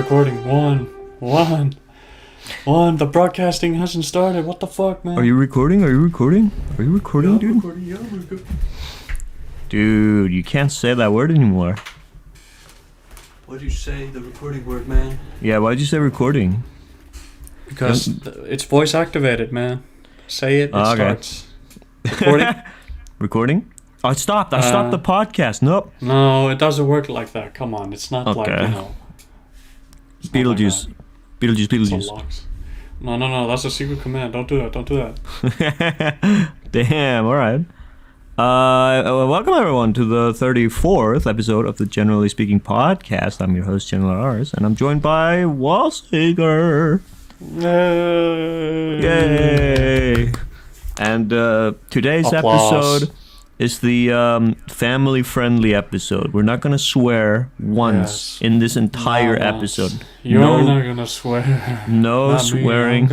recording. One. The broadcasting hasn't started. What the fuck, man? Are you recording, dude? Recording, yeah, we're good. Dude, you can't say that word anymore. What'd you say, the recording word, man? Yeah, why'd you say recording? Because it's voice activated, man. Say it, it starts. Recording? Recording? Oh, it stopped. I stopped the podcast. Nope. No, it doesn't work like that. Come on, it's not like, you know. Beetlejuice. Like Beetlejuice. No, that's a secret command. Don't do that. Damn, alright. Welcome everyone to the 34th episode of the Generally Speaking podcast. I'm your host, GeneralArse, and I'm joined by Wallseeker. Yay! And today's Applause. episode is the family-friendly episode. We're not gonna swear once in this entire episode. You're not gonna swear. No not swearing.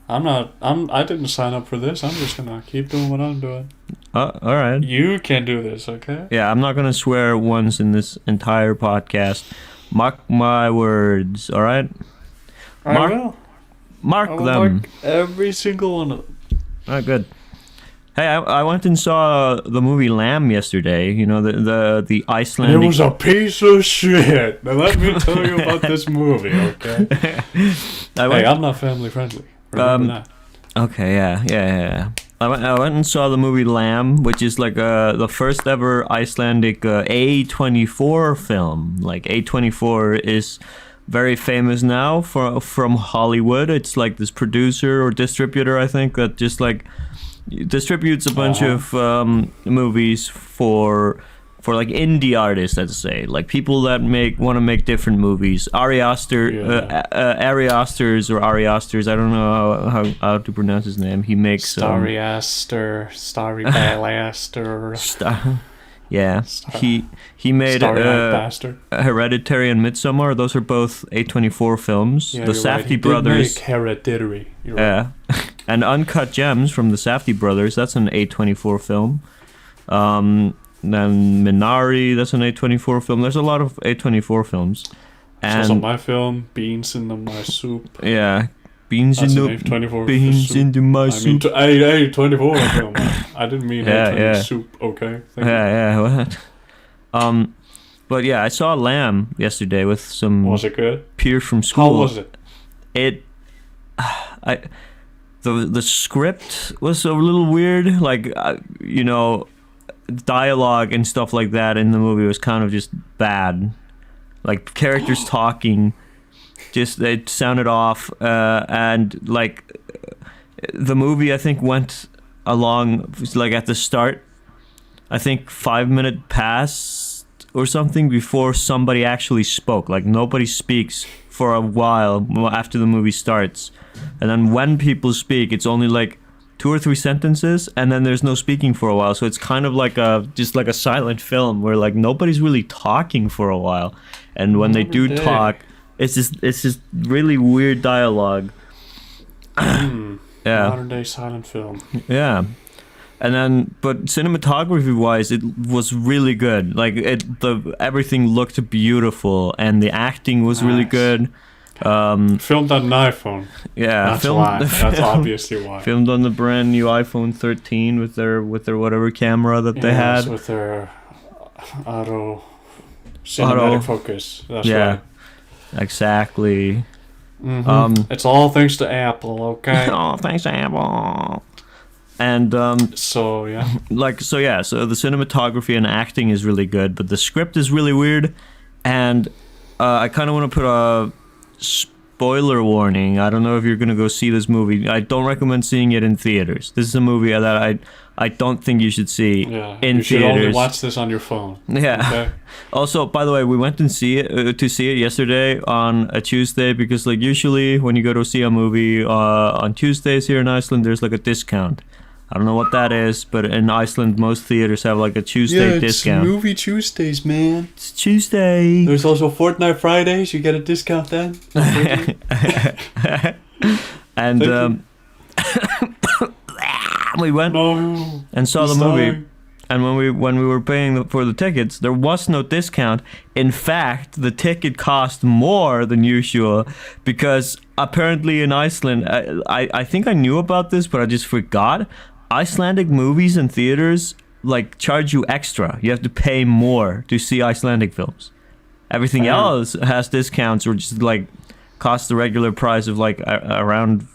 I didn't sign up for this. I'm just gonna keep doing what I'm doing. Alright. You can do this, okay? Yeah, I'm not gonna swear once in this entire podcast. Mark my words, alright? I will. Mark I will them. mark every single one of them. Alright, good. Hey, I went and saw the movie Lamb yesterday. You know, the Icelandic... It was a piece of shit. Now let me tell you about this movie, okay? I'm not family friendly. Remember that. Okay, yeah. I went and saw the movie Lamb, which is like the first ever Icelandic A24 film. Like A24 is very famous now from Hollywood. It's like this producer or distributor, I think, that just like distributes a bunch of movies for like indie artists, let's say, like people that want to make different movies. Ari Aster, or Ari Asters, I don't know how to pronounce his name. He makes Starry Aster, Starry Balaster. He made Bastard. Hereditary and Midsommar. Those are both A24 films. Yeah, the Safdie brothers. Make Hereditary. Yeah, right. And Uncut Gems from the Safdie brothers. That's an A24 film. Then Minari, that's an A24 film. There's a lot of A24 films. And also my film, Beans in my Soup. Yeah, Beans into my soup. A24 film. I didn't mean A24 soup. Okay. What? But yeah, I saw Lamb yesterday with some. Was it good? Peers from school. How was it? The script was a little weird. Like dialogue and stuff like that in the movie was kind of just bad. Like characters talking, just it sounded off. And like the movie, I think went along like at the start. I think 5 minutes passed or something before somebody actually spoke. Like nobody speaks for a while after the movie starts, and then when people speak, it's only like 2 or 3 sentences, and then there's no speaking for a while. So it's kind of like just like a silent film where like nobody's really talking for a while, and when they do talk, it's just really weird dialogue. Modern day silent film. Yeah. And then, but cinematography-wise, it was really good. Like everything looked beautiful, and the acting was really good. Filmed on an iPhone. Yeah, that's obviously why. Filmed on the brand new iPhone 13 with their whatever camera that they had. With their auto focus. That's right. Exactly. Mm-hmm. It's all thanks to Apple, okay? Oh, thanks to Apple. And so the cinematography and acting is really good, but the script is really weird, and I kind of want to put a spoiler warning. I don't know if you're gonna go see this movie. I don't recommend seeing it in theaters. This is a movie that I don't think you should see in theaters. You should only watch this on your phone. Yeah. Okay? Also, by the way, we went and see it yesterday on a Tuesday because like usually when you go to see a movie on Tuesdays here in Iceland, there's like a discount. I don't know what that is, but in Iceland, most theaters have like a Tuesday discount. Yeah, it's movie Tuesdays, man. It's Tuesday. There's also Fortnite Fridays. You get a discount then. And we went and saw the movie. and when we were paying for the tickets, there was no discount. In fact, the ticket cost more than usual because apparently in Iceland, I think I knew about this, but I just forgot. Icelandic movies and theaters like charge you extra. You have to pay more to see Icelandic films. Everything else has discounts or just like costs the regular price of like around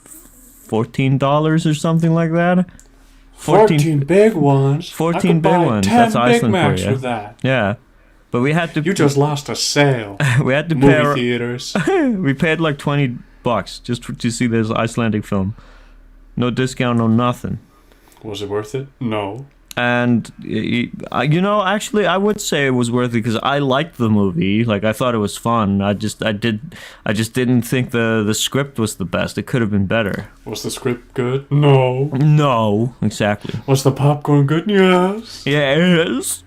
$14 or something like that. 14 big ones. 14 big ones. That's Iceland for you. With that. Yeah. But we had to. You just lost a sale. We had to movie theaters. We paid like $20 just to see this Icelandic film. No discount, no nothing. Was it worth it? No. And actually, I would say it was worth it because I liked the movie. Like I thought it was fun. I just didn't think the script was the best. It could have been better. Was the script good? No. No, exactly. Was the popcorn good? Yes. Yes.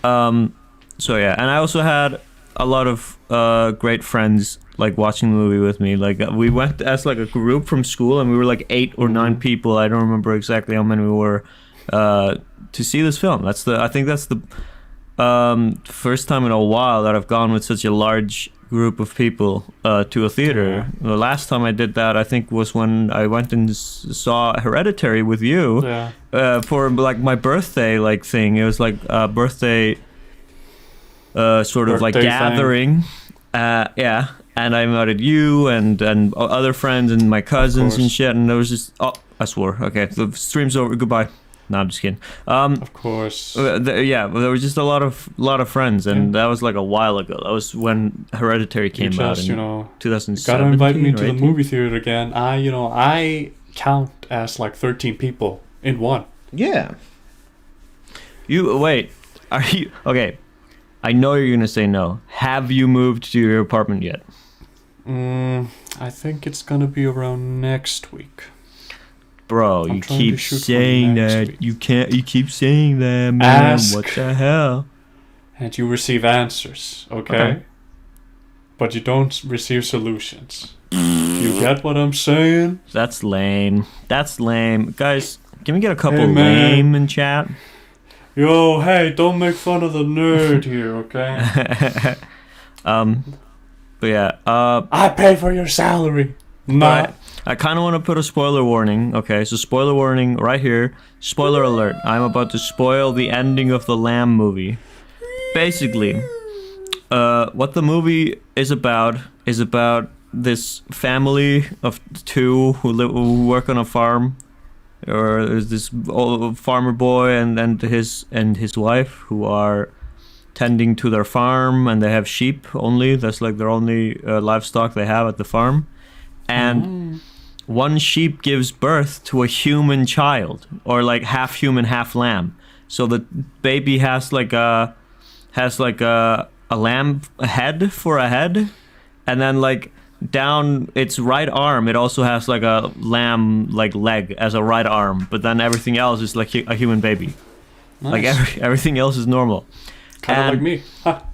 So yeah, and I also had a lot of great friends like watching the movie with me. Like we went as like a group from school, and we were like 8 or 9 people. I don't remember exactly how many we were. To see this film. I think that's the first time in a while that I've gone with such a large group of people to a theater. Yeah. The last time I did that, I think, was when I went and saw Hereditary with you for like my birthday like thing. It was like a birthday like gathering. Yeah. And I invited you and other friends and my cousins and shit, and there was just I swore. Okay, the stream's over. Goodbye. No, I'm just kidding. Of course. There was just a lot of friends, and that was like a while ago. That was when Hereditary came out in 2017. Gotta invite me to the movie theater again. I count as like 13 people in one. Yeah. Wait. Are you okay? I know you're gonna say no. Have you moved to your apartment yet? I think it's gonna be around next week. Bro, you keep saying that. You keep saying that, man. What the hell? And you receive answers, okay? But you don't receive solutions. You get what I'm saying? That's lame. Guys, can we get a couple lame in chat? Yo, hey, don't make fun of the nerd here, okay? But yeah, I pay for your salary. No. I kind of want to put a spoiler warning. Okay, so spoiler warning right here. Spoiler alert. I'm about to spoil the ending of the Lamb movie. Basically, what the movie is about this family of 2 who work on a farm. Or there's this old farmer boy and his wife who are tending to their farm, and they have sheep only. That's like their only livestock they have at the farm. And one sheep gives birth to a human child, or like half human, half lamb. So the baby has like a lamb head for a head, and then like down its right arm, it also has like a lamb like leg as a right arm. But then everything else is like a human baby. Nice. Like everything else is normal. Kind of like me.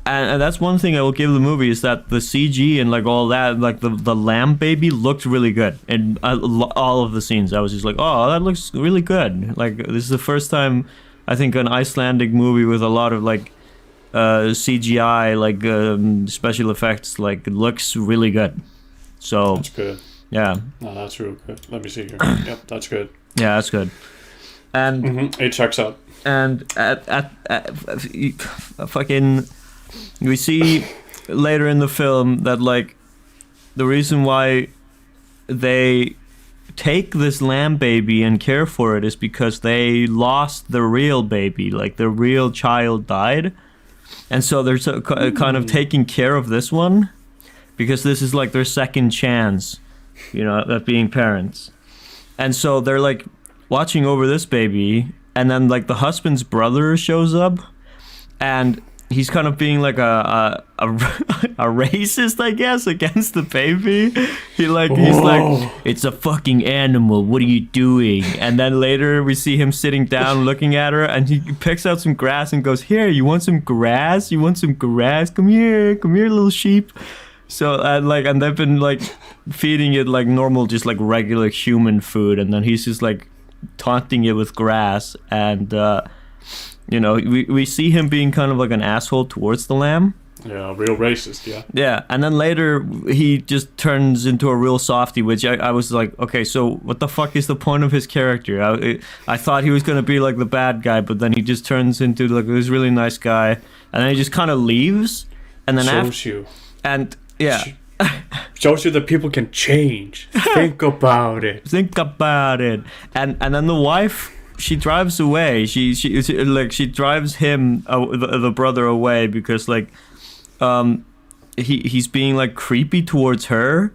And that's one thing I will give the movie is that the CG and like all that, like the lamb baby looked really good in all of the scenes. I was just like, oh, that looks really good. Like this is the first time I think an Icelandic movie with a lot of like CGI, like special effects, like looks really good. So that's good. Yeah. No, that's real good. Let me see here. Yep, that's good. Yeah, that's good. And it checks out. And at fucking, we see later in the film that like the reason why they take this lamb baby and care for it is because they lost the real baby, like the real child died, and so they're kind of taking care of this one because this is like their second chance, at being parents, and so they're like watching over this baby. And then like the husband's brother shows up, and he's kind of being like a racist, I guess, against the baby. He's like, it's a fucking animal. What are you doing? And then later we see him sitting down looking at her, and he picks out some grass and goes, here, you want some grass? You want some grass? Come here, little sheep. So and they've been like feeding it like normal, just like regular human food, and then he's just like taunting it with grass, and You know, we see him being kind of like an asshole towards the lamb. Yeah, real racist, yeah. Yeah, and then later he just turns into a real softie, which I was like, okay, so what the fuck is the point of his character? I thought he was going to be like the bad guy, but then he just turns into like this really nice guy, and then he just kind of leaves, and then shows you. And yeah. Shows you that people can change. Think about it. Think about it. And then the wife, she drives away. She drives him, the brother, away because like he's being like creepy towards her.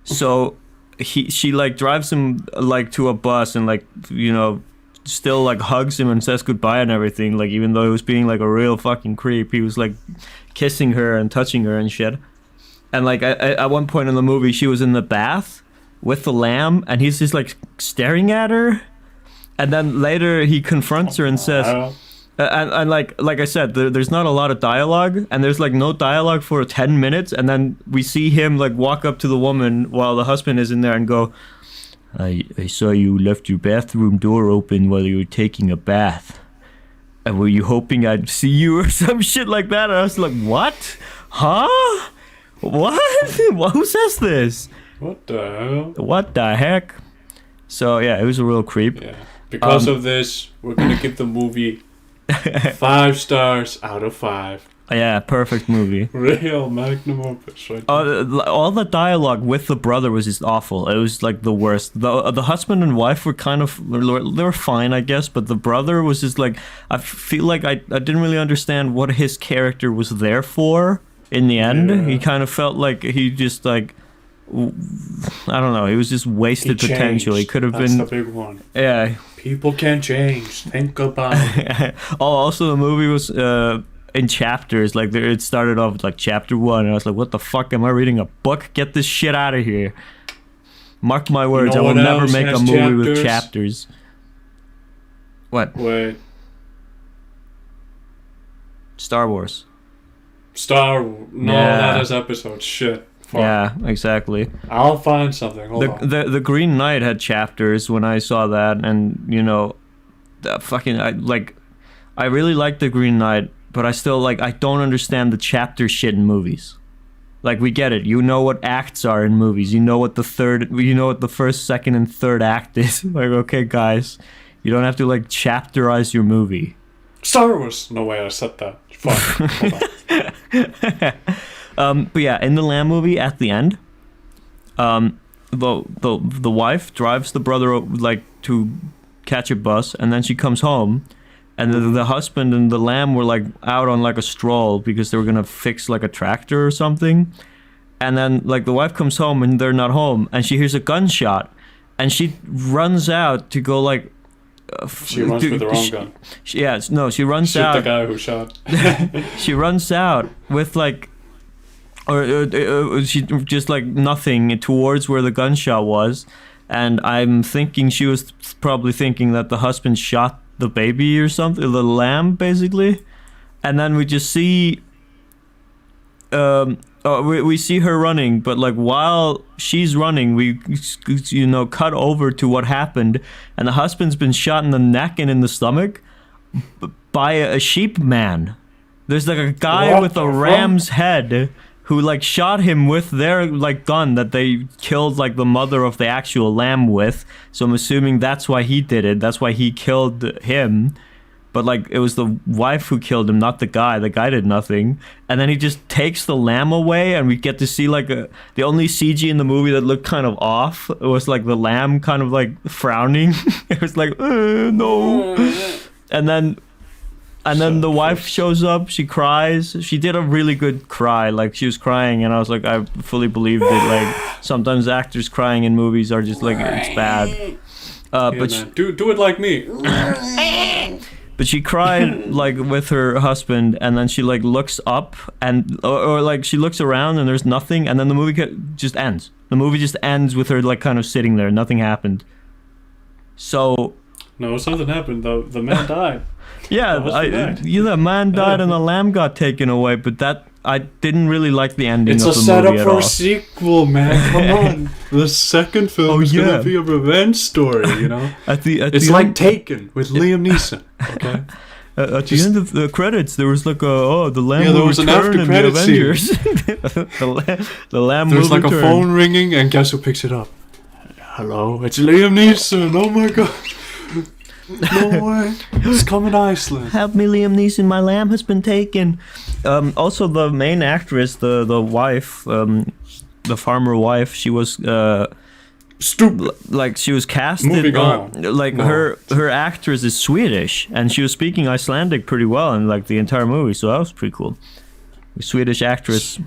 So she like drives him like to a bus and like, you know, still like hugs him and says goodbye and everything. Like even though he was being like a real fucking creep, he was like kissing her and touching her and shit. And like at one point in the movie, she was in the bath with the lamb, and he's just like staring at her. And then later he confronts her and says, and like I said, there's not a lot of dialogue, and there's like no dialogue for 10 minutes, and then we see him like walk up to the woman while the husband is in there and go, I saw you left your bathroom door open while you were taking a bath. And were you hoping I'd see you or some shit like that? And I was like, what? Huh? What? Who says this? What the hell? What the heck? So yeah, it was a real creep. Yeah. Because of this, we're gonna give the movie 5 stars out of 5. Yeah, perfect movie. Real magnum opus, right? All the dialogue with the brother was just awful. It was like the worst. The husband and wife were kind of, they were fine, I guess, but the brother was just like, I feel like I didn't really understand what his character was there for. In the end, he kind of felt like he just like, I don't know, he was just wasted potential. He could have been. That's the big one. Yeah. People can change. Think about it. Oh, also the movie was in chapters. Like it started off with like chapter 1, and I was like, what the fuck? Am I reading a book? Get this shit out of here. Mark my words, You know I will never else make a has movie with chapters? chapters. What? Wait. Star Wars. No, Yeah. that is episodes. Shit. Fuck. Yeah, exactly. I'll find something. Hold on. The Green Knight had chapters when I saw that, and you know, I really like the Green Knight, but I still like, I don't understand the chapter shit in movies. Like, we get it. You know what acts are in movies. You know what the first, second, and third act is. Like, okay, guys, you don't have to like chapterize your movie. Star Wars. No way I said that. Fuck. Hold on. But yeah, in the Lamb movie, at the end, the wife drives the brother like to catch a bus, and then she comes home, and the husband and the lamb were like out on like a stroll because they were gonna fix like a tractor or something, and then like the wife comes home and they're not home, and she hears a gunshot, and she runs out to go like. She runs with the wrong gun. She runs out. Shoot the guy who shot. She runs out with like, or she just like nothing towards where the gunshot was, and I'm thinking she was probably thinking that the husband shot the baby or something, the lamb basically, and then we just see. We see her running, but like while she's running, we cut over to what happened, and the husband's been shot in the neck and in the stomach by a sheep man. There's like a guy with a ram's head who like shot him with their like gun that they killed like the mother of the actual lamb with. So I'm assuming that's why he did it. That's why he killed him. But like it was the wife who killed him, not the guy. The guy did nothing. And then he just takes the lamb away, and we get to see like the only CG in the movie that looked kind of off. It was like the lamb kind of like frowning. It was like, no. And then the wife shows up. She cries. She did a really good cry. Like she was crying, and I was like, I fully believed it. Like sometimes actors crying in movies are just like, it's bad. But do it like me. But she cried like with her husband, and then she like looks up and or like she looks around and there's nothing, and then the movie just ends. The movie just ends with her like kind of sitting there. Nothing happened. So no, something happened though. The man died. Yeah, the man died and the lamb got taken away. But that I didn't really like the ending. It's of the movie at all. It's a setup for a sequel, man. Come on, the second film is gonna be a revenge story. You know, it's like Taken with Liam Neeson. Okay. At the end of the credits, there was like the Lamb there will was an return in the after-credit scene. Avengers. the Lamb There's will like return. a phone ringing, and guess who picks it up? Hello, it's Liam Neeson. Oh my god. No way. He's coming to Iceland. Help me, Liam Neeson, my lamb has been taken. Also, the main actress, the wife, the farmer wife, she was Stupid. like she was casted. Moving on. Like No. her actress is Swedish, and she was speaking Icelandic pretty well in like the entire movie, so that was pretty cool. Swedish actress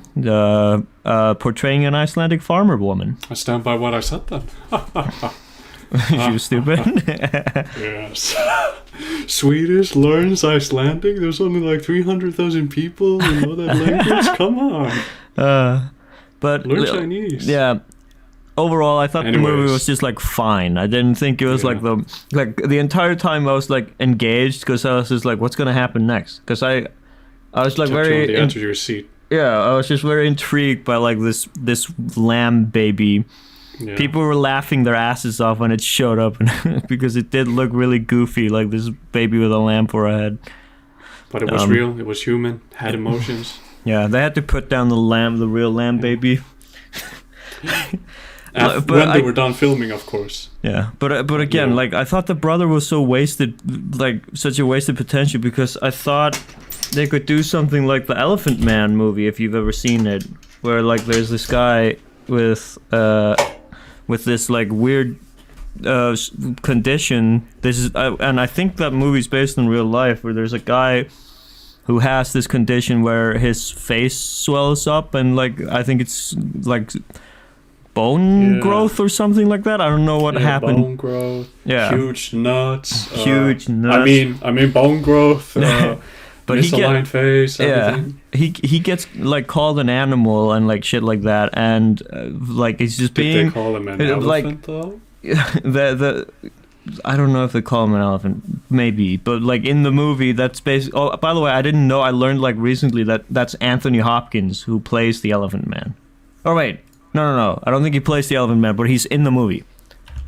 portraying an Icelandic farmer woman. I stand by what I said then. She was stupid. Yes. Swedish learns Icelandic? There's only like 300,000 people who know that language? Come on. But Learn Chinese. yeah. Overall, I thought the movie Anyways. was just like fine. I didn't think it was Yeah. like the entire time I was like engaged because I was just like, what's gonna happen next? Because I was like Kept you on very the edge of your seat. yeah, I was just very intrigued by like this lamb baby. Yeah. People were laughing their asses off when it showed up because it did look really goofy, like this baby with a lamb for a head. But it was real, it was human, had emotions. Yeah, they had to put down the real lamb baby. When they were done filming, of course. Yeah, but again, Yeah. like I thought the brother was so wasted, like such a wasted potential, because I thought they could do something like the Elephant Man movie, if you've ever seen it, where like there's this guy with this like weird condition. This is and I think that movie's based on real life, where there's a guy who has this condition where his face swells up, and like I think it's like bone growth or something like that. I don't know what happened. Bone growth. Yeah. Huge nuts. Huge nuts. I mean bone growth. But misaligned face. yeah, Everything. he gets like called an animal and like shit like that, and like he's just Did being they call him an like elephant though? the I don't know if they call him an elephant, maybe, but like in the movie, that's basically. Oh, by the way, I didn't know. I learned like recently that that's Anthony Hopkins who plays the Elephant Man. Oh wait, no, I don't think he plays the Elephant Man, but he's in the movie.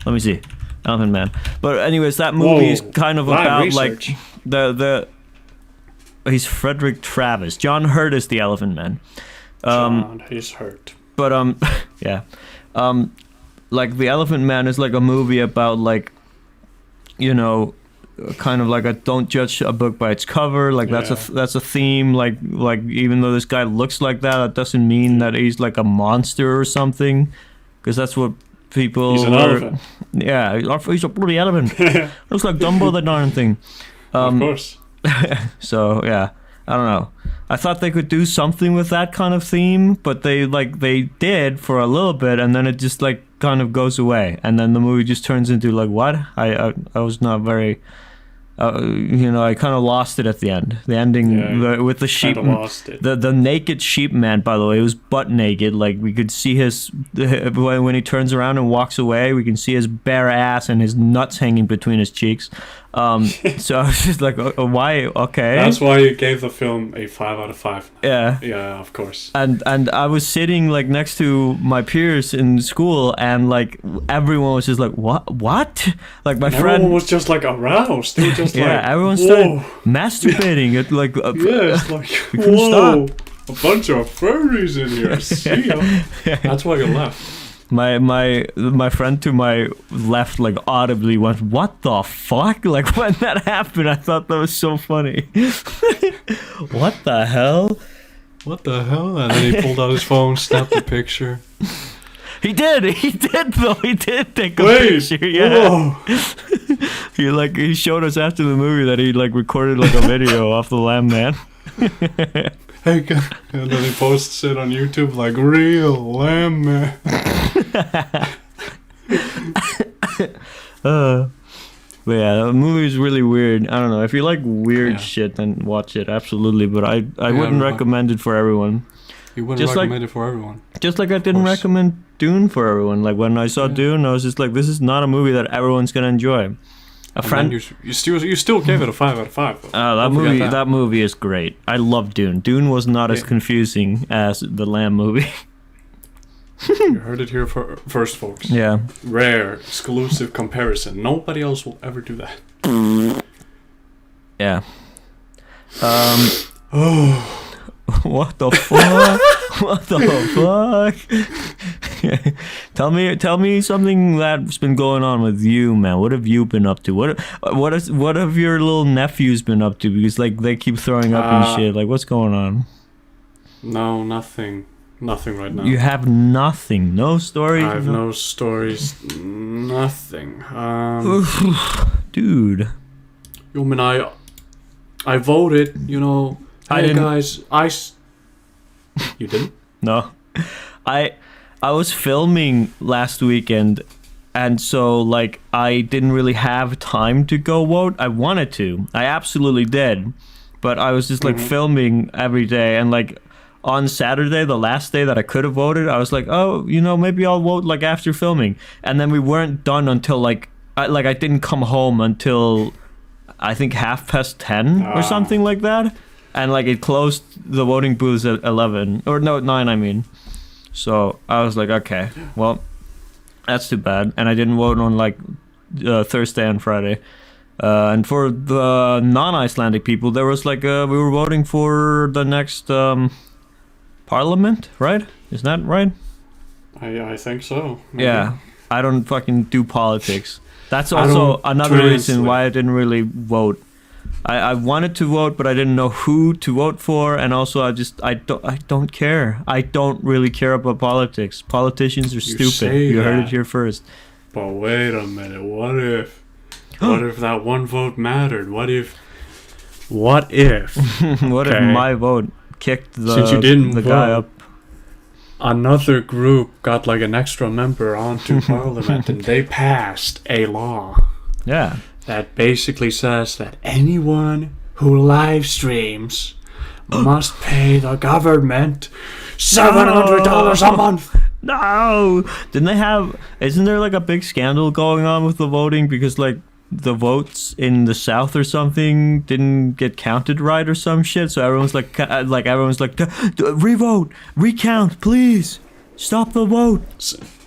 Let me see, Elephant Man. But anyways, that movie is kind of about research. like the. He's Frederick Travis. John Hurt is the Elephant Man. John, he's hurt. But yeah, like the Elephant Man is like a movie about like, you know, kind of like a don't judge a book by its cover. Like that's a theme. Like even though this guy looks like that, that doesn't mean that he's like a monster or something, because that's what people. He's an elephant. Yeah, he's a bloody elephant. Looks like Dumbo the darn thing. Of course. So yeah, I don't know. I thought they could do something with that kind of theme, but they did for a little bit, and then it just like kind of goes away, and then the movie just turns into like what? I was not very, you know, I kind of lost it at the end. The ending with the sheep, lost it. the naked sheep man. By the way, he was butt naked. Like we could see his when he turns around and walks away, we can see his bare ass and his nuts hanging between his cheeks. So I was just like, why? Okay. That's why you gave the film a 5 out of 5. Yeah. Yeah, of course. And I was sitting like next to my peers in school, and like everyone was just like, what? Like my friend. Everyone was just like aroused. They were just like, everyone whoa. started masturbating. It like Yeah, it's like, couldn't whoa, a bunch of furries in here. See ya. That's why you left. My friend to my left like audibly went, "What the fuck?" Like when that happened, I thought that was so funny. What the hell? What the hell? And then he pulled out his phone, snapped a picture. He did though. He did take a picture. Yeah. He showed us after the movie that he like recorded like a video off the Lamb Man. Hey, and then he posts it on YouTube like real lamb man. But yeah, the movie is really weird. I don't know. If you like weird shit, then watch it. Absolutely. But I wouldn't recommend it for everyone. You wouldn't recommend it for everyone. Just like I didn't recommend Dune for everyone. Like when I saw Dune, I was just like, this is not a movie that everyone's gonna enjoy. A friend, you still gave it a 5 out of 5. That movie is great. I love Dune. Dune was not as confusing as the Lamb movie. You heard it here first, folks. Yeah. Rare, exclusive comparison. Nobody else will ever do that. Yeah. Oh. What the fuck? What the fuck? Tell me something that's been going on with you, man. What have you been up to? What have your little nephews been up to? Because like they keep throwing up and shit. Like what's going on? No, nothing. Nothing right now. You have nothing. No stories. I have no stories. Nothing. Dude. I mean, I voted. You know. I Hey didn't. guys, You didn't? No. I was filming last weekend, and so like I didn't really have time to go vote. I wanted to. I absolutely did. But I was just like filming every day, and like on Saturday, the last day that I could have voted, I was like, oh, you know, maybe I'll vote like after filming. And then we weren't done until like I didn't come home until I think 10:30 or something like that. And like it closed the voting booths at 11 or no 9 I mean. So I was like, okay, well, that's too bad. And I didn't vote on like Thursday and Friday. And for the non-Icelandic people, there was like we were voting for the next parliament, right? Is that right? I think so. Maybe. Yeah. I don't fucking do politics. That's also another reason why I didn't really vote. I wanted to vote, but I didn't know who to vote for, and also I don't care. I don't really care about politics. Politicians are stupid. You heard it here first. But wait a minute. What if that one vote mattered? What if? What if my vote kicked Since you didn't the vote, guy up? Another group got like an extra member onto parliament, and they passed a law. Yeah. That basically says that anyone who live streams must pay the government $700 a month. No! Isn't there like a big scandal going on with the voting because like the votes in the South or something didn't get counted right or some shit? So everyone's like revote, recount, please, stop the vote.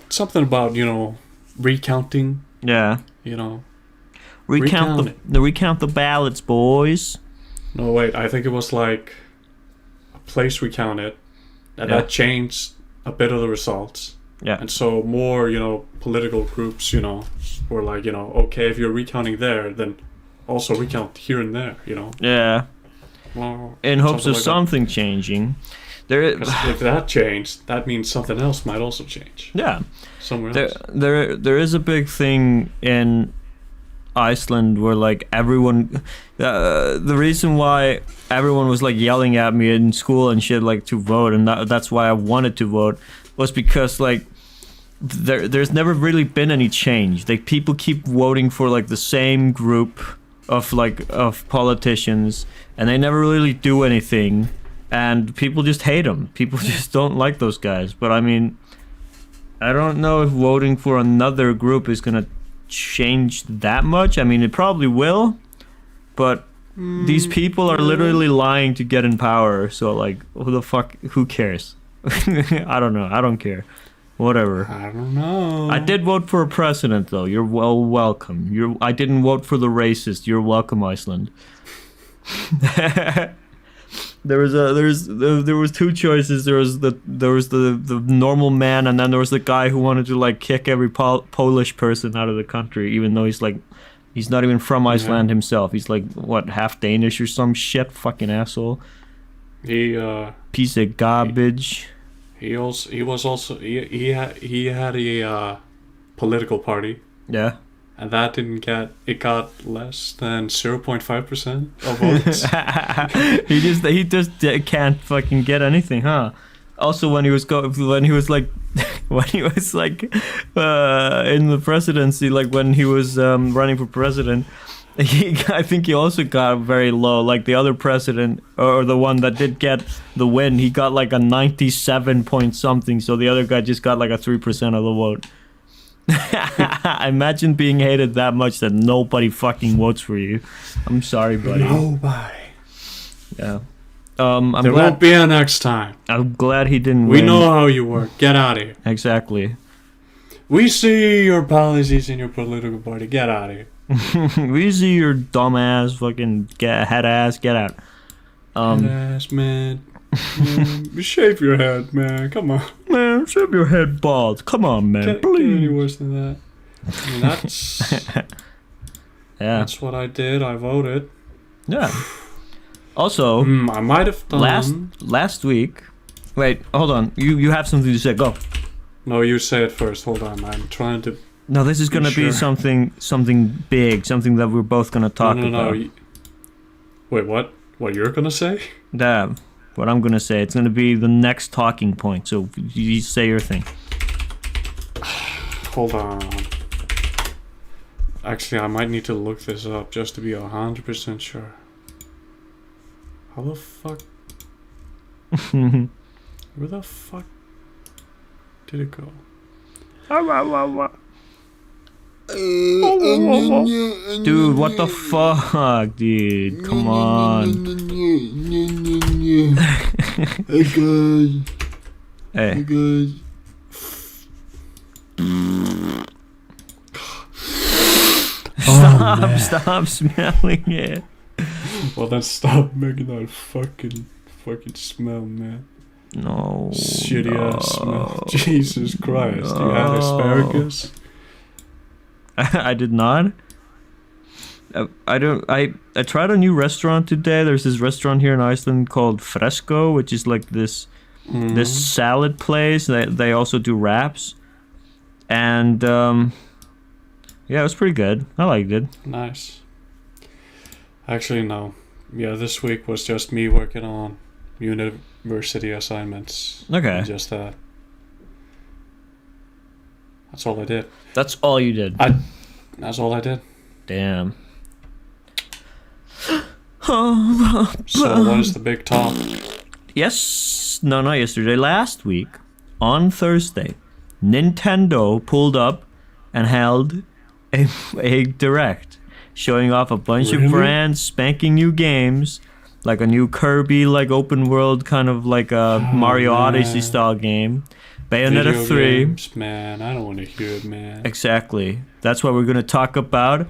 Something about, recounting. Yeah. Recount the ballots, boys. No, wait. I think it was like a place recounted, and that changed a bit of the results. Yeah. And so more, political groups, were like, okay, if you're recounting there, then also recount here and there, Yeah. Well, in hopes of like something changing. If that changed, that means something else might also change. Yeah. Somewhere else. There is a big thing in Iceland where like everyone the reason why everyone was like yelling at me in school and shit like to vote, and that's why I wanted to vote, was because like there's never really been any change. Like people keep voting for like the same group of politicians, and they never really do anything, and people just hate them. People just don't like those guys. But I mean, I don't know if voting for another group is gonna change that much. I mean, it probably will, but these people are literally lying to get in power, so like who cares? I don't know. I don't care. Whatever. I don't know. I did vote for a president though. You're welcome. I didn't vote for the racist. You're welcome, Iceland. There was two choices. There was the normal man, and then there was the guy who wanted to like kick every Polish person out of the country, even though he's not even from Iceland himself. He's like what, half Danish or some shit. Fucking asshole. He piece of garbage. He had a political party. Yeah. And that it got less than 0.5% of votes. he just can't fucking get anything, huh? Also, when he was in the presidency, like when he was running for president, I think he also got very low. Like the other president, or the one that did get the win, he got like a 97 point something. So the other guy just got like a 3% of the vote. Imagine being hated that much that nobody fucking votes for you. I'm sorry, buddy. Nobody. Yeah. There won't be a next time. I'm glad he didn't We win. know how you work. Get out of here. Exactly. We see your policies in your political party. Get out of here. We see your dumb ass, fucking head ass. Get out. Ass, man. Shave your head, man. Come on. Man, shave your head bald. Come on, man. Can't get any worse than that. I mean, that's... Yeah. That's what I did. I voted. Yeah. Also, I might have done... Last week... Wait, hold on. You have something to say. Go. No, you say it first. Hold on. I'm trying to... No, this is going to be something big. Something that we're both going to talk about. No. Wait, what? What you're going to say? Yeah. What I'm going to say. It's going to be the next talking point. So you say your thing. Hold on. Actually, I might need to look this up just to be 100% sure. How the fuck? Where the fuck did it go? Dude, what the fuck, dude? Come on. Hey guys. Hey. Hey guys. Stop smelling it. Well, then stop making that fucking smell, man. No. Shitty ass smell. Jesus Christ. You had asparagus? I did not. I tried a new restaurant today. There's this restaurant here in Iceland called Fresco, which is like this salad place. They also do wraps. And yeah, it was pretty good. I liked it. Nice. Actually, no. Yeah, this week was just me working on university assignments. Okay. Just that. That's all I did. That's all you did? That's all I did. Damn. So what is the big talk? Not yesterday. Last week, on Thursday, Nintendo pulled up and held a direct, showing off a bunch of brand spanking new games, like a new Kirby, like open world kind of like a Mario Odyssey style game. Bayonetta Video 3. Games, man, I don't want to hear it, man. Exactly. That's what we're gonna talk about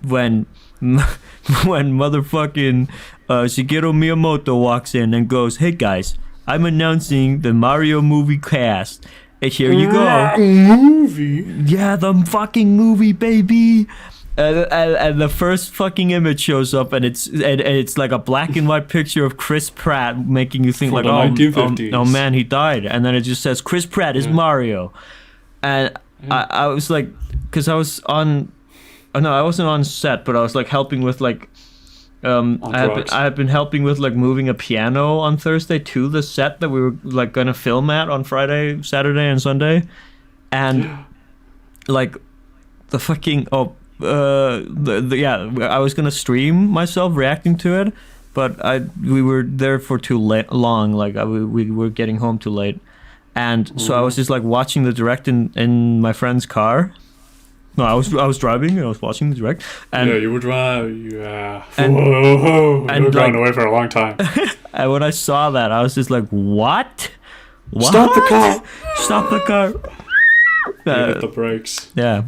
when motherfucking Shigeru Miyamoto walks in and goes, "Hey guys, I'm announcing the Mario movie cast. And here you go." Movie? Yeah, the fucking movie, baby. And the first fucking image shows up, and it's like a black and white picture of Chris Pratt, making you think For like, the 1950s. oh man, he died. And then it just says Chris Pratt is Mario, and I was like, because I was on, no, I wasn't on set, but I was like helping with like, I had been helping with like moving a piano on Thursday to the set that we were like gonna film at on Friday, Saturday, and Sunday, and like the fucking I was gonna stream myself reacting to it, but we were there for too long. Like we were getting home too late, and so I was just like watching the direct in my friend's car. No, I was driving and I was watching the direct. And yeah, you were driving. Yeah. And you were driving like, away for a long time. And when I saw that, I was just like, "What? What? Stop the car! Stop the car!" Hit the brakes. Yeah,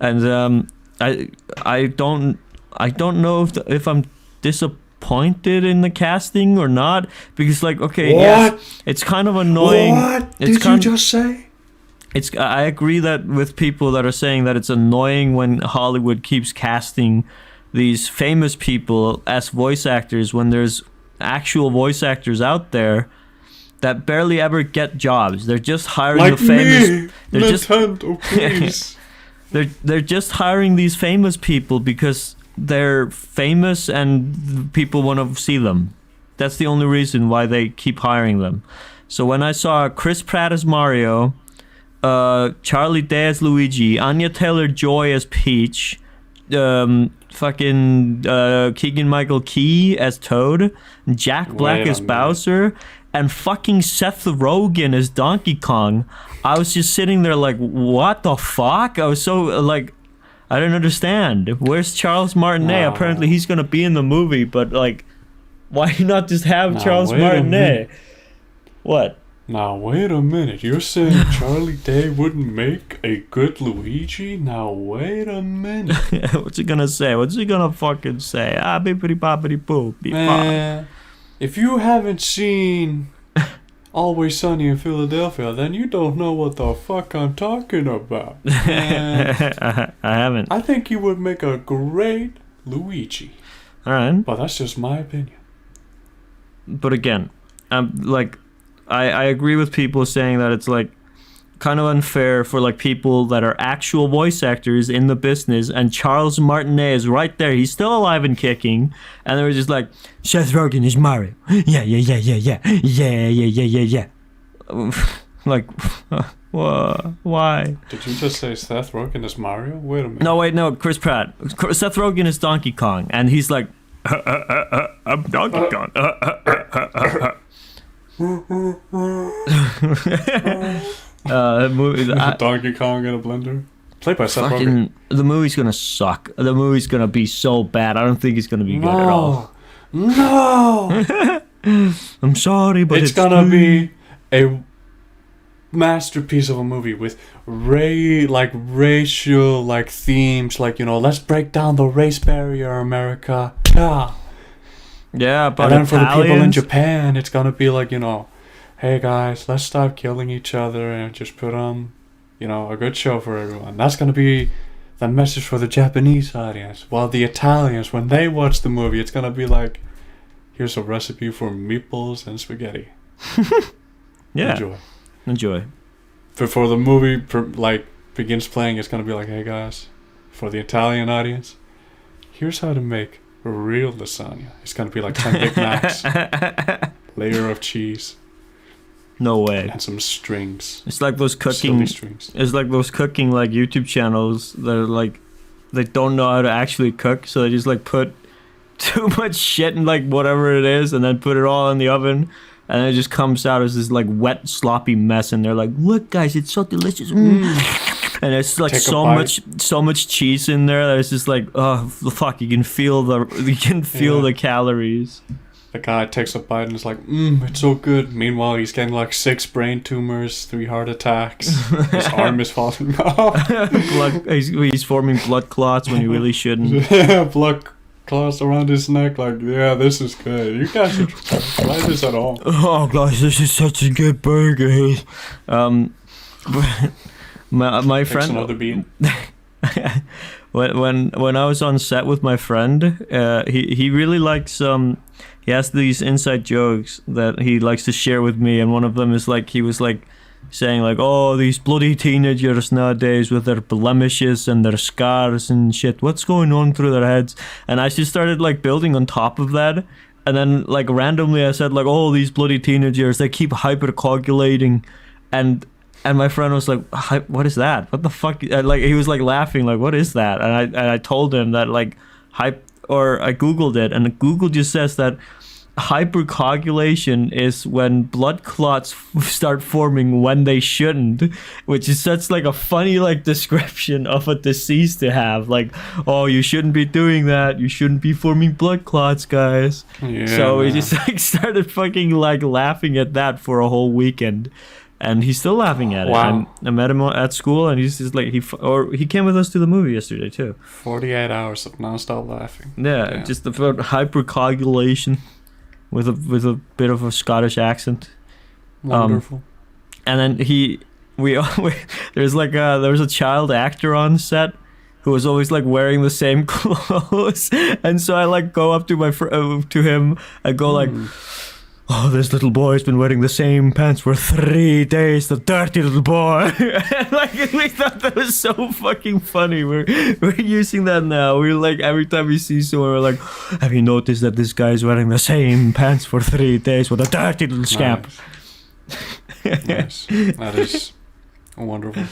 and I don't know if I'm disappointed in the casting or not, because like, okay, yes, it's kind of annoying. What did you just say? I agree that with people that are saying that it's annoying when Hollywood keeps casting these famous people as voice actors when there's actual voice actors out there that barely ever get jobs. They're just hiring like the famous. Me. They're Nintendo, please. They're just hiring these famous people because they're famous and people want to see them. That's the only reason why they keep hiring them. So when I saw Chris Pratt as Mario, Charlie Day as Luigi, Anya Taylor-Joy as Peach, Keegan-Michael Key as Toad, Jack Black as Bowser, and fucking Seth Rogen as Donkey Kong, I was just sitting there like, what the fuck? I was so like, I don't understand. Where's Charles Martinet? Apparently he's gonna be in the movie, but like, why not just have Charles Martinet? What? Now wait a minute. You're saying Charlie Day wouldn't make a good Luigi? Now wait a minute. What's he gonna say? What's he gonna fucking say? Ah, bippity boppity boop. If you haven't seen Always Sunny in Philadelphia, then you don't know what the fuck I'm talking about. I haven't. I think you would make a great Luigi. All right. But that's just my opinion. But again, like, I agree with people saying that it's like kind of unfair for like people that are actual voice actors in the business, and Charles Martinet is right there. He's still alive and kicking, and they were just like, Seth Rogen is Mario. Yeah. Like, why? Did you just say Seth Rogen is Mario? Wait a minute. No, wait, no, Chris Pratt. Seth Rogen is Donkey Kong, and he's like, I'm Donkey Kong. Donkey Kong in a blender. Played by Seth Rogen. The movie's gonna suck. The movie's gonna be so bad. I don't think it's gonna be good at all. No. I'm sorry, but it's gonna be a masterpiece of a movie with racial themes, let's break down the race barrier, America. Yeah, but and then for the people in Italians- Japan, it's gonna be hey guys, let's stop killing each other and just put on, a good show for everyone. That's gonna be the message for the Japanese audience. While the Italians, when they watch the movie, it's gonna be like, here's a recipe for meatballs and spaghetti. Yeah. Enjoy. Before the movie begins playing, it's gonna be like, hey guys, for the Italian audience, here's how to make real lasagna. It's gonna be like 10 Big Macs, layer of cheese. No way. And some strings. It's like those cooking. It's like those cooking YouTube channels that are they don't know how to actually cook, so they just put too much shit in whatever it is, and then put it all in the oven, and it just comes out as this wet, sloppy mess. And they're like, "Look, guys, it's so delicious." And it's so much cheese in there that it's just oh fuck, you can feel the calories. The guy takes a bite and is like, it's so good. Meanwhile, he's getting 6 brain tumors, 3 heart attacks. His arm is falling off. He's forming blood clots when he really shouldn't. Yeah, blood clots around his neck. Yeah, this is good. You guys should try this at all. Oh, guys, this is such a good burger. My friend. Another beat. When I was on set with my friend, he really likes he has these inside jokes that he likes to share with me, and one of them is he was saying oh, these bloody teenagers nowadays with their blemishes and their scars and shit, what's going on through their heads? And I just started building on top of that, and then randomly I said oh, these bloody teenagers, they keep hypercoagulating, and my friend was like, what is that? What the fuck? He was laughing, what is that? And I told him that I Googled it, and Google just says that hypercoagulation is when blood clots start forming when they shouldn't, which is such a funny description of a disease to have. Oh, you shouldn't be doing that. You shouldn't be forming blood clots, guys. Yeah, so we just started fucking laughing at that for a whole weekend. And he's still laughing at it. Wow. I met him at school, and he's just he came with us to the movie yesterday too. 48 hours of nonstop laughing. Yeah, just about hypercoagulation with a bit of a Scottish accent. Wonderful. And then there was a child actor on set who was always wearing the same clothes, and so I go up to to him and go oh, this little boy's been wearing the same pants for 3 days, the dirty little boy. And we thought that was so fucking funny. We're using that now. We're every time we see someone, we're have you noticed that this guy's wearing the same pants for 3 days with a dirty little scamp? Nice. That is wonderful.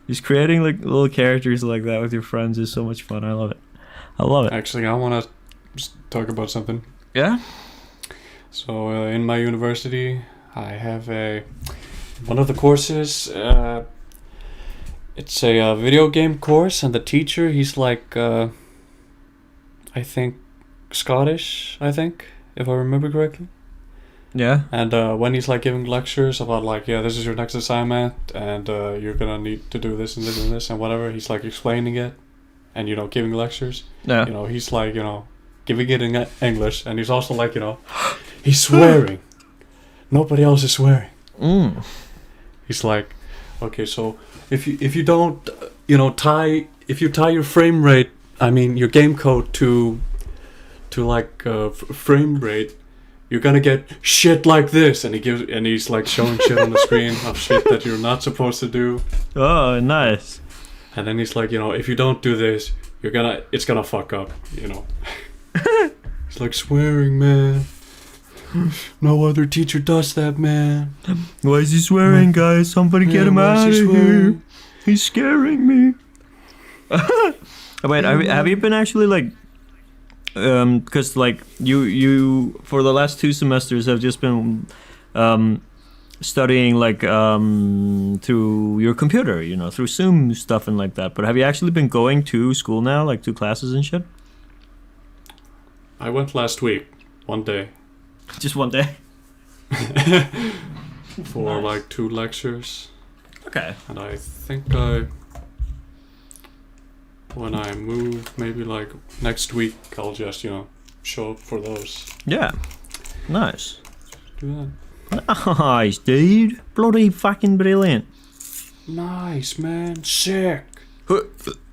Just creating little characters like that with your friends is so much fun. I love it. Actually, I want to talk about something. Yeah? So in my university, I have one of the courses. It's a video game course, and the teacher, he's I think Scottish. I think, if I remember correctly. Yeah. And when he's giving lectures about this is your next assignment, and you're gonna need to do this and this and this and whatever, he's explaining it, and giving lectures. Yeah. He's giving it in English, and he's also like, he's swearing. Nobody else is swearing. He's like, okay, so if you don't, if you tie your frame rate, I mean your game code to like frame rate, you're gonna get shit like this, and he's like showing shit on the screen of shit that you're not supposed to do. Oh, nice. And then he's like, if you don't do this, it's gonna fuck up, It's like swearing, man. No other teacher does that, man. Why is he swearing, guys? Somebody get him out of here. He's scaring me. Wait, have you been actually like, because like you for the last 2 semesters have just been studying like through your computer, through Zoom stuff and like that. But have you actually been going to school now, like to classes and shit? I went last week, one day. Just one day? For like 2 lectures. Okay. And I think when I move, maybe like next week, I'll just, show up for those. Yeah. Nice. Do Nice, dude. Bloody fucking brilliant. Nice, man. Sick.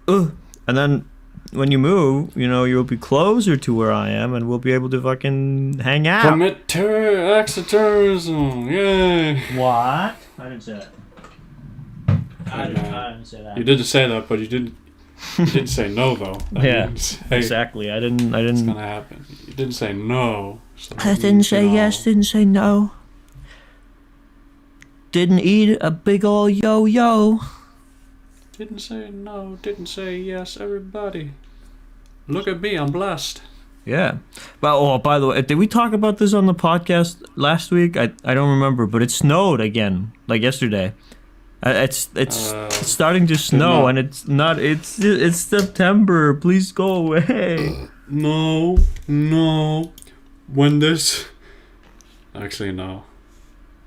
And then when you move, you'll be closer to where I am, and we'll be able to fucking hang out. Commit extraterrorism. Yay. What? I didn't say that. I didn't say that. You didn't say that, but you didn't say no though. That Yeah, means, hey, exactly. I didn't. It's gonna happen. You didn't say no. So I didn't say yes. Didn't say no. Didn't eat a big ol' yo-yo. Didn't say no. Didn't say yes. Everybody, look at me. I'm blessed. Yeah. Well, by the way, did we talk about this on the podcast last week? I don't remember, but it snowed again, like yesterday. It's starting to snow, and it's not. It's September. Please go away. No. When this, actually no.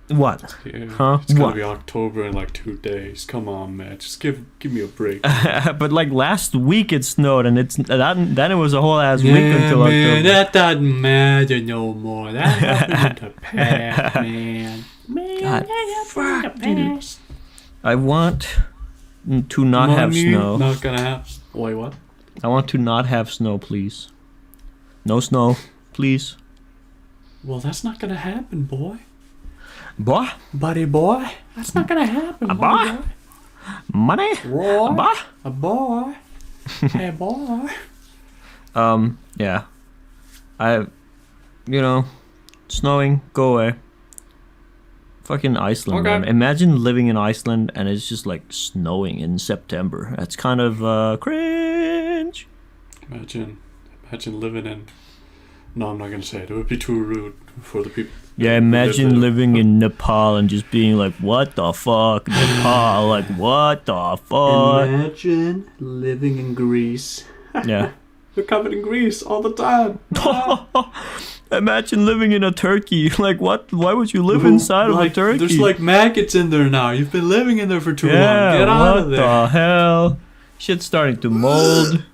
What? Yeah, Huh? it's gonna What? be October in like 2 days. Come on, man. Just give me a break. But like last week it snowed, and then it was a whole ass week until October. That doesn't matter no more. That happened in the past, man. God, fuck, dude. I want to not have snow. Not gonna have. Wait, what? I want to not have snow, please. No snow, please. Well, that's not gonna happen, boy. Boy? Buddy boy. That's not gonna happen, A boy? Money? Boy. A boy? A boy. Hey, boy. Yeah. Snowing, go away. Fucking Iceland, Okay. man. Imagine living in Iceland and it's just like snowing in September. That's kind of cringe. Imagine living in. No, I'm not gonna say it. It would be too rude for the people. Yeah, imagine living in Nepal and just being like, what the fuck, Nepal? Like, what the fuck? Imagine living in Greece. Yeah. You're covered in grease all the time. Imagine living in a turkey. Like, what? Why would you live inside of a turkey? There's like maggots in there now. You've been living in there for too long. Get out what of there. the hell? Shit's starting to mold.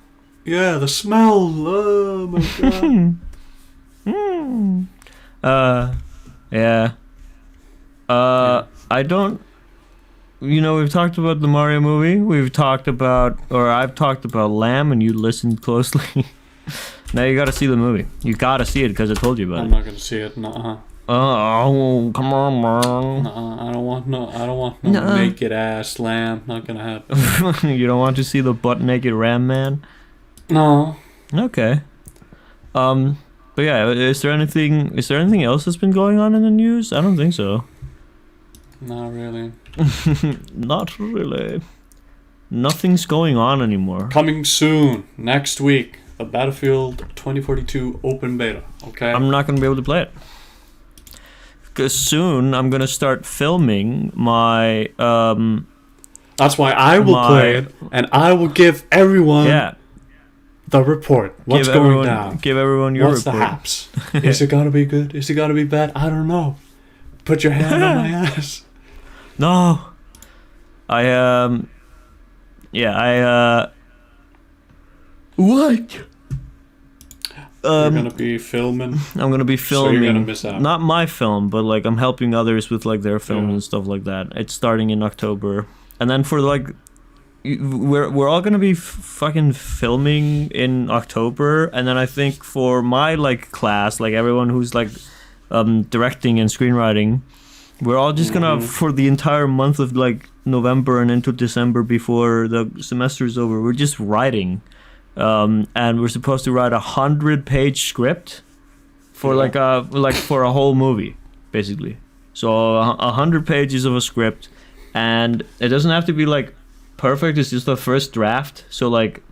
Yeah, the smell. Oh my god. Yeah. I don't. We've talked about the Mario movie. I've talked about Lamb, and you listened closely. Now you gotta see the movie. You gotta see it because I told you about I'm it. not gonna see it. Nuh-uh. Oh, come on, man. Nuh-uh. I don't want no naked ass lamb. Not gonna happen. You don't want to see the butt naked ram man? No. Okay. But yeah, is there anything else that's been going on in the news? I don't think so. Not really. Not really. Nothing's going on anymore. Coming soon, next week, the Battlefield 2042 open beta. Okay. I'm not gonna be able to play it. Because soon I'm gonna start filming my That's why I will play it, and I will give everyone the report. What's going down? Give everyone your report. What's the haps? Is it gonna be good? Is it gonna be bad? I don't know. Put your hand on my ass. No. What? You're gonna be filming. I'm gonna be So filming. you're gonna miss out. Not my film, but like I'm helping others with like their films and stuff like that. It's starting in October, and then for like, we're all gonna be fucking filming in October, and then I think for my like class, like everyone who's like directing and screenwriting, we're all just gonna for the entire month of like November and into December before the semester is over, we're just writing. And we're supposed to write 100-page script for like for a whole movie, basically. So 100 pages of a script, and it doesn't have to be like perfect. It's just the first draft. So like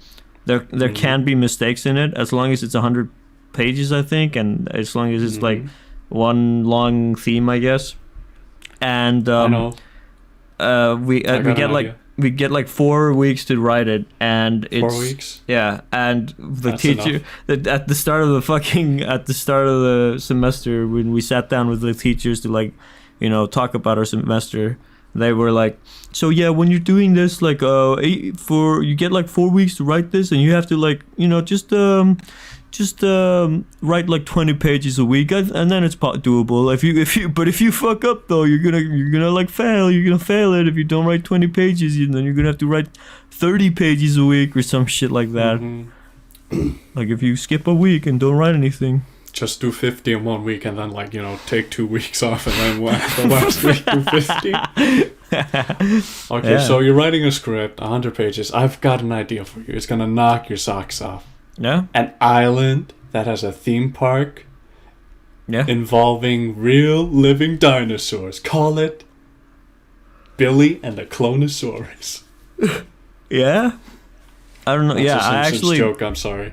there can be mistakes in it as long as it's 100 pages, I think, and as long as it's like one long theme, I guess. And I know. we get like 4 weeks to write it, and it's 4 weeks. Yeah, and the That's teacher at the start of the semester, when we sat down with the teachers to like, talk about our semester, they were like, so yeah, when you're doing this, like you get like 4 weeks to write this, and you have to like just write like 20 pages a week, and then it's doable. If you fuck up though, you're gonna like fail. You're gonna fail it if you don't write 20 pages. Then you're gonna have to write 30 pages a week or some shit like that. Like if you skip a week and don't write anything. Just do 50 in 1 week, and then like take 2 weeks off, and then the last week do 50. Okay, so you're writing a script, 100 pages. I've got an idea for you. It's gonna knock your socks off. Yeah. An island that has a theme park. Yeah. Involving real living dinosaurs. Call it Billy and the Clonosaurus. Yeah. I don't know. That's I a Simpsons actually joke. I'm sorry.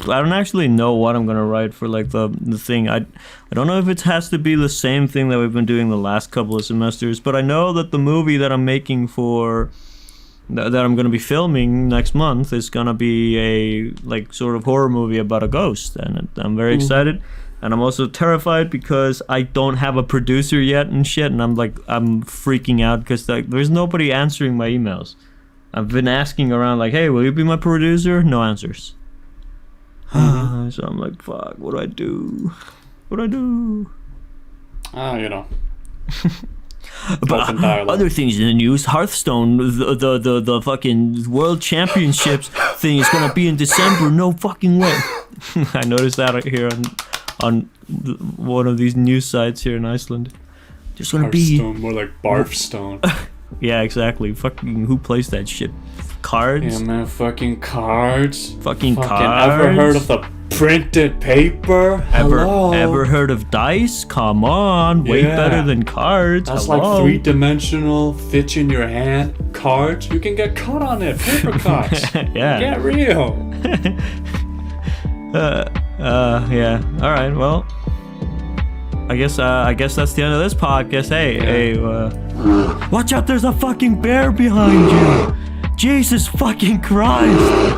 I don't actually know what I'm gonna write for like the thing. I don't know if it has to be the same thing that we've been doing the last couple of semesters, but I know that the movie that I'm making that I'm gonna be filming next month is gonna be a like sort of horror movie about a ghost, and I'm very excited, and I'm also terrified because I don't have a producer yet and shit, and I'm freaking out because like there's nobody answering my emails. I've been asking around like, hey, will you be my producer? No answers. So I'm like, fuck, what do I do? But other things in the news, Hearthstone, the fucking World Championships thing is gonna be in December. No fucking way. I noticed that here on one of these news sites here in Iceland. There's gonna be more like Barfstone. Yeah, exactly. Fucking who plays that shit? Cards? Yeah, man, fucking cards. Fucking cards. Ever heard of the printed paper? Hello? Ever heard of dice? Come on, way better than cards. That's Hello? like 3-dimensional, fits in your hand. Cards, you can get cut on it. Paper cuts. Yeah. Get real. Yeah. All right. Well, I guess that's the end of this podcast. Hey, watch out! There's a fucking bear behind you. Jesus fucking Christ!